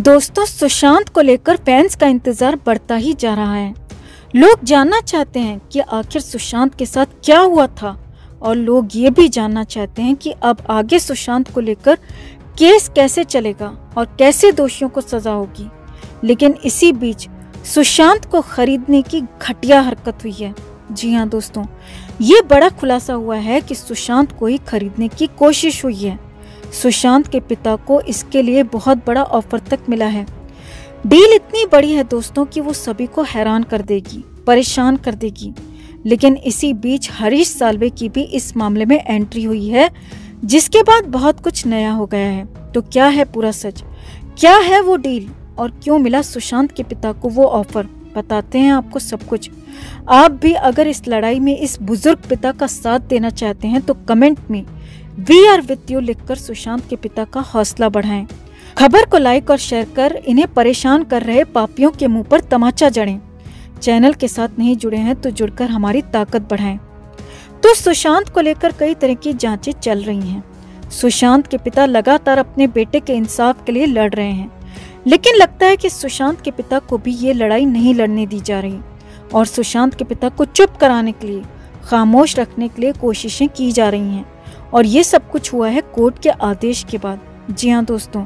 दोस्तों, सुशांत को लेकर फैंस का इंतजार बढ़ता ही जा रहा है। लोग जानना चाहते हैं कि आखिर सुशांत के साथ क्या हुआ था और लोग ये भी जानना चाहते हैं कि अब आगे सुशांत को लेकर केस कैसे चलेगा और कैसे दोषियों को सजा होगी। लेकिन इसी बीच सुशांत को खरीदने की घटिया हरकत हुई है। जी हाँ दोस्तों, ये बड़ा खुलासा हुआ है कि सुशांत को ही खरीदने की कोशिश हुई है। सुशांत के पिता को इसके लिए बहुत बड़ा ऑफर तक मिला है। डील इतनी बड़ी है दोस्तों कि वो सभी को हैरान कर देगी, परेशान कर देगी। लेकिन इसी बीच हरीश साल्वे की भी इस मामले में एंट्री हुई है, जिसके बाद बहुत कुछ नया हो गया है। तो क्या है पूरा सच, क्या है वो डील और क्यों मिला सुशांत के पिता को वो ऑफर, बताते हैं आपको सब कुछ। आप भी अगर इस लड़ाई में इस बुजुर्ग पिता का साथ देना चाहते हैं तो कमेंट में वी आर विथ यू लिखकर सुशांत के पिता का हौसला बढ़ाएं। खबर को लाइक और शेयर कर इन्हें परेशान कर रहे पापियों के मुंह पर तमाचा जड़ें। चैनल के साथ नहीं जुड़े हैं तो जुड़कर हमारी ताकत बढ़ाएं। तो सुशांत को लेकर कई तरह की जांचें चल रही हैं। सुशांत के पिता लगातार अपने बेटे के इंसाफ के लिए लड़ रहे हैं, लेकिन लगता है कि सुशांत के पिता को भी ये लड़ाई नहीं लड़ने दी जा रही और सुशांत के पिता को चुप कराने के लिए, खामोश रखने के लिए कोशिशें की जा रही हैं। और ये सब कुछ हुआ है कोर्ट के आदेश के बाद। जी हाँ दोस्तों,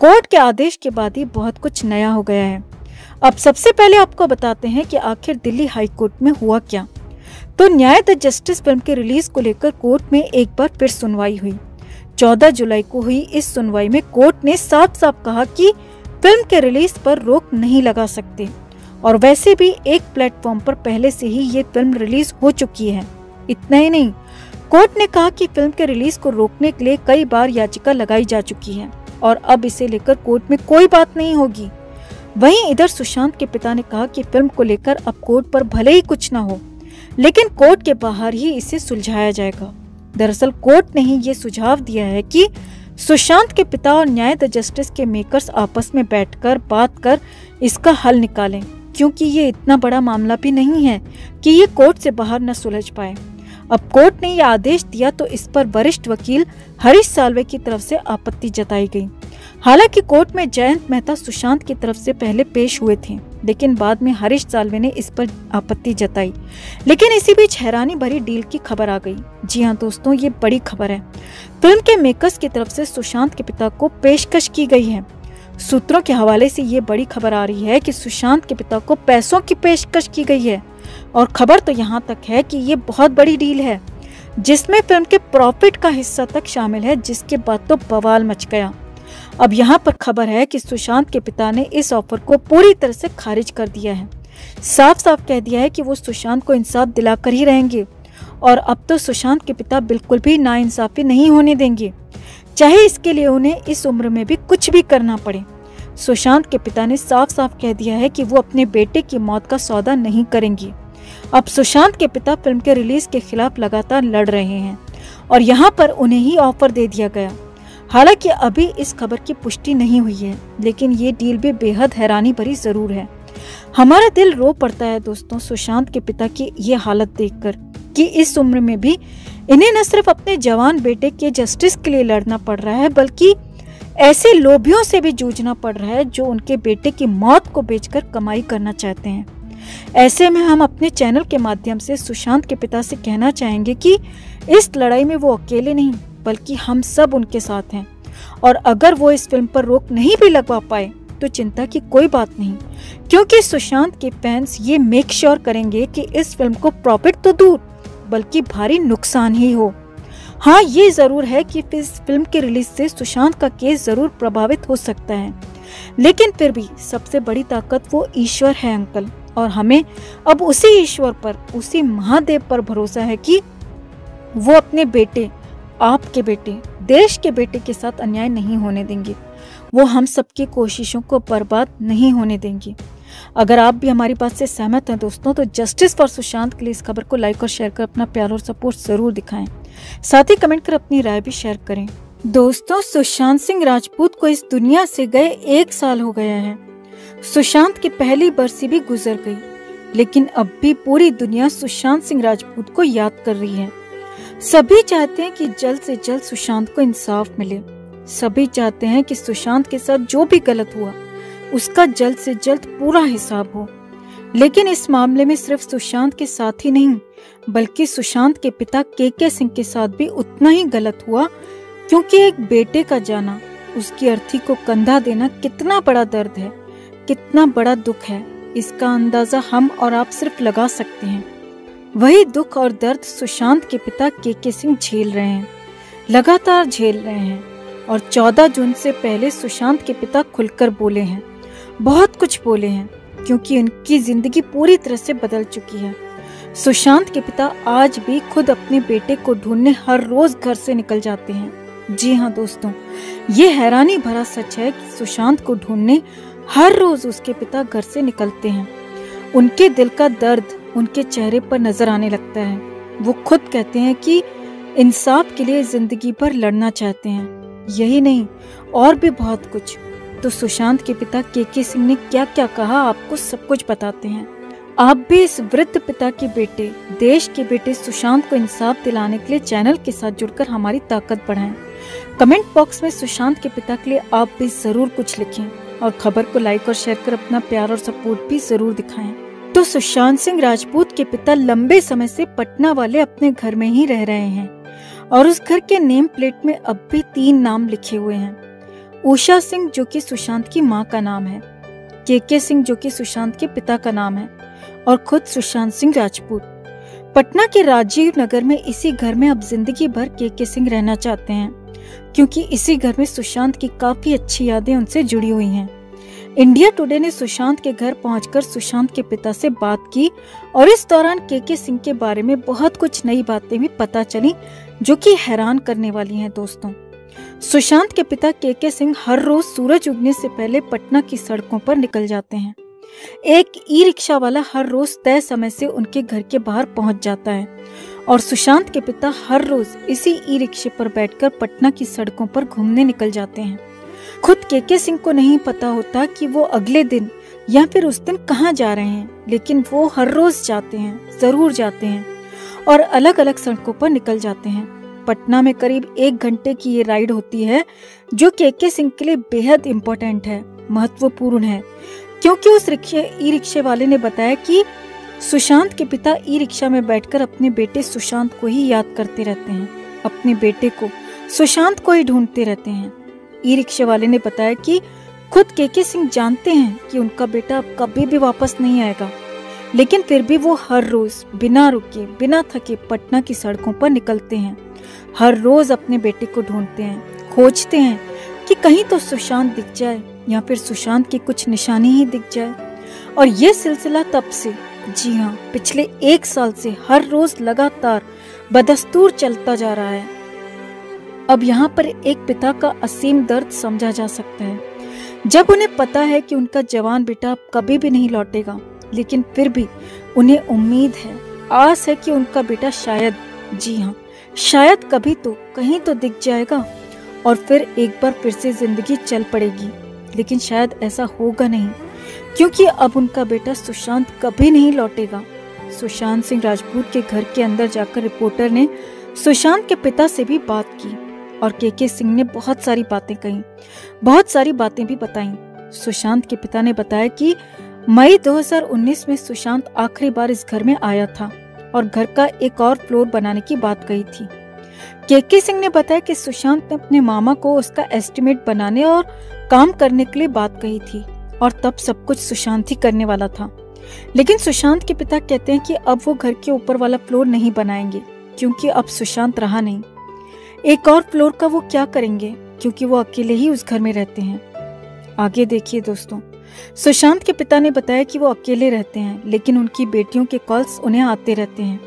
कोर्ट के आदेश के बाद ही बहुत कुछ नया हो गया है। अब सबसे पहले आपको बताते हैं कि आखिर दिल्ली हाई कोर्ट में हुआ क्या। तो न्याय द जस्टिस फिल्म के रिलीज को लेकर कोर्ट में एक बार फिर सुनवाई हुई। 14 जुलाई को हुई इस सुनवाई में कोर्ट ने साफ साफ कहा कि फिल्म के रिलीज पर रोक नहीं लगा सकते, और वैसे भी एक प्लेटफॉर्म पर पहले से ही ये फिल्म रिलीज हो चुकी है। इतना ही नहीं, कोर्ट ने कहा कि फिल्म के रिलीज को रोकने के लिए कई बार याचिका लगाई जा चुकी है और अब इसे लेकर कोर्ट में कोई बात नहीं होगी। वहीं इधर सुशांत के पिता ने कहा कि फिल्म को लेकर अब कोर्ट पर भले ही कुछ न हो, लेकिन कोर्ट के बाहर ही इसे सुलझाया जाएगा। दरअसल कोर्ट ने ही ये सुझाव दिया है कि सुशांत के पिता और न्याय द जस्टिस के मेकर्स आपस में बैठकर बात कर इसका हल निकालें, क्योंकि ये इतना बड़ा मामला भी नहीं है कि ये कोर्ट से बाहर न सुलझ पाए। अब कोर्ट ने यह आदेश दिया तो इस पर वरिष्ठ वकील हरीश साल्वे की तरफ से आपत्ति जताई गई। हालांकि कोर्ट में जयंत मेहता सुशांत की तरफ से पहले पेश हुए थे, लेकिन बाद में हरीश साल्वे ने इस पर आपत्ति जताई। लेकिन इसी बीच हैरानी भरी डील की खबर आ गई। जी हाँ दोस्तों, ये बड़ी खबर है। फिल्म के मेकर्स की तरफ से सुशांत के पिता को पेशकश की गई है। सूत्रों के हवाले से ये बड़ी खबर आ रही है कि सुशांत के पिता को पैसों की पेशकश की गई है। और खबर तो यहाँ तक है कि ये बहुत बड़ी डील है, जिसमें फिल्म के प्रॉफिट का हिस्सा तक शामिल है, जिसके बाद तो बवाल मच गया। अब यहाँ पर खबर है कि सुशांत के पिता ने इस ऑफर को पूरी तरह से खारिज कर दिया है। साफ साफ कह दिया है कि वो सुशांत को इंसाफ दिलाकर ही रहेंगे और अब तो सुशांत के पिता बिल्कुल भी नाइंसाफी नहीं होने देंगे, चाहे इसके लिए उन्हें इस उम्र में भी कुछ भी करना पड़े। सुशांत के पिता ने साफ साफ कह दिया है कि वो अपने बेटे की मौत का सौदा नहीं करेंगे। अब सुशांत के पिता फिल्म के रिलीज के खिलाफ लगातार लड़ रहे हैं और यहाँ पर उन्हें ही ऑफर दे दिया गया। हालांकि अभी इस खबर की पुष्टि नहीं हुई है, लेकिन ये डील भी बेहद हैरानी भरी जरूर है। हमारा दिल रो पड़ता है दोस्तों सुशांत के पिता की ये हालत देखकर कि इस उम्र में भी इन्हें न सिर्फ अपने जवान बेटे के जस्टिस के लिए लड़ना पड़ रहा है, बल्कि ऐसे लोभियों से भी जूझना पड़ रहा है जो उनके बेटे की मौत को बेचकर कमाई करना चाहते हैं। ऐसे में हम अपने चैनल के माध्यम से सुशांत के पिता से कहना चाहेंगे कि इस लड़ाई में वो अकेले नहीं, बल्कि हम सब उनके साथ हैं। और अगर वो इस फिल्म पर रोक नहीं भी लगवा पाए तो चिंता की कोई बात नहीं, क्योंकि सुशांत के फैंस ये मेक श्योर करेंगे कि इस फिल्म को प्रॉफिट तो दूर बल्कि भारी नुकसान ही हो। हाँ, ये जरूर है कि इस फिल्म के रिलीज से सुशांत का केस जरूर प्रभावित हो सकता है, लेकिन फिर भी सबसे बड़ी ताकत वो ईश्वर है अंकल, और हमें अब उसी ईश्वर पर, उसी महादेव पर भरोसा है कि वो अपने बेटे, आपके बेटे, देश के बेटे के साथ अन्याय नहीं होने देंगे। वो हम सबकी कोशिशों को बर्बाद नहीं होने देंगे। अगर आप भी हमारी बात से सहमत हैं दोस्तों, तो जस्टिस फॉर सुशांत के लिए इस खबर को लाइक और शेयर कर अपना प्यार और सपोर्ट जरूर दिखाएं। साथ ही कमेंट कर अपनी राय भी शेयर करें। दोस्तों, सुशांत सिंह राजपूत को इस दुनिया से गए 1 साल हो गया है। सुशांत की पहली बरसी भी गुजर गई, लेकिन अब भी पूरी दुनिया सुशांत सिंह राजपूत को याद कर रही है। सभी चाहते हैं कि जल्द से जल्द सुशांत को इंसाफ मिले। सभी चाहते हैं कि सुशांत के साथ जो भी गलत हुआ उसका जल्द से जल्द पूरा हिसाब हो। लेकिन इस मामले में सिर्फ सुशांत के साथ ही नहीं, बल्कि सुशांत के पिता के सिंह के साथ भी उतना ही गलत हुआ, क्योंकि एक बेटे का जाना, उसकी अर्थी को कंधा देना कितना बड़ा दर्द है, कितना बड़ा दुख है, इसका अंदाजा हम और आप सिर्फ लगा सकते हैं। वही दुख और दर्द सुशांत के पिता के सिंह झेल रहे हैं, लगातार झेल रहे हैं। और 14 जून से पहले सुशांत के पिता खुलकर बोले हैं, बहुत कुछ बोले हैं, क्योंकि उनकी जिंदगी पूरी तरह से बदल चुकी है। सुशांत के पिता आज भी खुद अपने बेटे को ढूंढने हर रोज घर से निकल जाते हैं। जी हाँ दोस्तों, ये हैरानी भरा सच है कि सुशांत को ढूंढने हर रोज उसके पिता घर से निकलते हैं। उनके दिल का दर्द उनके चेहरे पर नजर आने लगता है। वो खुद कहते हैं कि इंसाफ के लिए जिंदगी भर लड़ना चाहते हैं। यही नहीं, और भी बहुत कुछ। तो सुशांत के पिता के सिंह ने क्या क्या कहा, आपको सब कुछ बताते हैं। आप भी इस वृद्ध पिता के बेटे, देश के बेटे सुशांत को इंसाफ दिलाने के लिए चैनल के साथ जुड़कर हमारी ताकत बढ़ाएं। कमेंट बॉक्स में सुशांत के पिता के लिए आप भी जरूर कुछ लिखें और खबर को लाइक और शेयर कर अपना प्यार और सपोर्ट भी जरूर दिखाएं। तो सुशांत सिंह राजपूत के पिता लंबे समय से पटना वाले अपने घर में ही रह रहे हैं और उस घर के नेम प्लेट में अब भी 3 नाम लिखे हुए हैं। उषा सिंह जो कि सुशांत की मां का नाम है, के सिंह जो कि सुशांत के पिता का नाम है, और खुद सुशांत सिंह राजपूत। पटना के राजीव नगर में इसी घर में अब जिंदगी भर के सिंह रहना चाहते हैं, क्योंकि इसी घर में सुशांत की काफी अच्छी यादें उनसे जुड़ी हुई हैं। इंडिया टुडे ने सुशांत के घर पहुंचकर सुशांत के पिता से बात की और इस दौरान के सिंह के बारे में बहुत कुछ नई बातें भी पता चली, जो कि हैरान करने वाली हैं दोस्तों। सुशांत के पिता के सिंह हर रोज सूरज उगने से पहले पटना की सड़कों पर निकल जाते हैं। एक ई रिक्शा वाला हर रोज तय समय से उनके घर के बाहर पहुंच जाता है और सुशांत के पिता हर रोज इसी ई रिक्शे पर बैठकर पटना की सड़कों पर घूमने निकल जाते हैं। खुद के सिंह को नहीं पता होता कि वो अगले दिन या फिर उस दिन कहाँ जा रहे हैं, लेकिन वो हर रोज जाते हैं, जरूर जाते हैं और अलग अलग सड़कों पर निकल जाते हैं। पटना में करीब 1 घंटे की ये राइड होती है, जो के सिंह के लिए बेहद इम्पोर्टेंट है, महत्वपूर्ण है, क्योंकि उस ई रिक्शे वाले ने बताया कि सुशांत के पिता ई रिक्शा में बैठकर अपने बेटे सुशांत को ही याद करते रहते हैं, अपने बेटे को, सुशांत को ही ढूंढते रहते हैं। ई रिक्शे वाले ने बताया कि खुद के सिंह जानते हैं कि उनका बेटा अब कभी भी वापस नहीं आएगा, लेकिन फिर भी वो हर रोज बिना रुके, बिना थके पटना की सड़कों पर निकलते हैं। हर रोज अपने बेटे को ढूंढते हैं, खोजते हैं कि कहीं तो सुशांत दिख जाए या फिर सुशांत की कुछ निशानी ही दिख जाए। और ये सिलसिला तब से, जी हाँ, पिछले 1 साल से हर रोज लगातार बदस्तूर चलता जा रहा है। अब यहाँ पर एक पिता का असीम दर्द समझा जा सकता है, जब उन्हें पता है कि उनका जवान बेटा अब कभी भी नहीं लौटेगा, लेकिन फिर भी उन्हें उम्मीद है, आस है कि उनका बेटा शायद, जी हाँ, शायद कभी तो कहीं तो दिख जाएगा और फिर एक बार फिर से जिंदगी चल पड़ेगी। लेकिन शायद ऐसा होगा नहीं, क्योंकि अब उनका बेटा सुशांत कभी नहीं लौटेगा। सुशांत सिंह राजपूत के घर के अंदर जाकर रिपोर्टर ने सुशांत के पिता से भी बात की और के सिंह ने बहुत सारी बातें कही, बहुत सारी बातें भी बताई। सुशांत के पिता ने बताया कि मई 2019 में सुशांत आखिरी बार इस घर में आया था और घर का एक और फ्लोर बनाने की बात कही थी। के सिंह ने बताया कि सुशांत ने अपने मामा को उसका एस्टिमेट बनाने और काम करने के लिए बात कही थी और तब सब कुछ सुशांत ही करने वाला था। लेकिन सुशांत के पिता कहते हैं कि अब वो घर के ऊपर वाला फ्लोर नहीं बनाएंगे, क्योंकि अब सुशांत रहा नहीं। एक और फ्लोर का वो क्या करेंगे, क्योंकि वो अकेले ही उस घर में रहते हैं। आगे देखिए दोस्तों, सुशांत के पिता ने बताया कि वो अकेले रहते हैं, लेकिन उनकी बेटियों के कॉल्स उन्हें आते रहते हैं।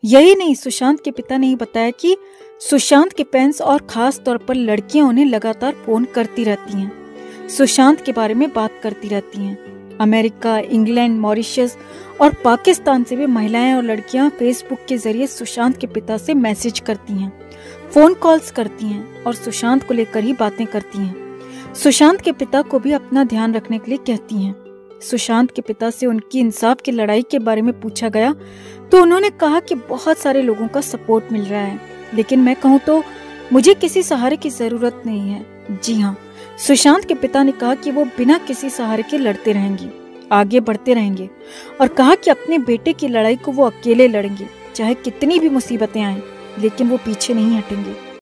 यही नहीं, सुशांत के पिता ने ही बताया कि सुशांत के फैंस और खास तौर पर लड़कियां उन्हें लगातार फोन करती रहती हैं, सुशांत के बारे में बात करती रहती हैं। अमेरिका, इंग्लैंड, मॉरिशस और पाकिस्तान से भी महिलाएं और लड़कियां फेसबुक के जरिए सुशांत के पिता से मैसेज करती हैं, फोन कॉल्स करती हैं और सुशांत को लेकर ही बातें करती हैं। सुशांत के पिता को भी अपना ध्यान रखने के लिए कहती हैं। सुशांत के पिता से उनकी इंसाफ की लड़ाई के बारे में पूछा गया तो उन्होंने कहा कि बहुत सारे लोगों का सपोर्ट मिल रहा है, लेकिन मैं कहूँ तो मुझे किसी सहारे की जरूरत नहीं है। जी हाँ, सुशांत के पिता ने कहा कि वो बिना किसी सहारे के लड़ते रहेंगे, आगे बढ़ते रहेंगे और कहा कि अपने बेटे की लड़ाई को वो अकेले लड़ेंगे, चाहे कितनी भी मुसीबतें आएं, लेकिन वो पीछे नहीं हटेंगे।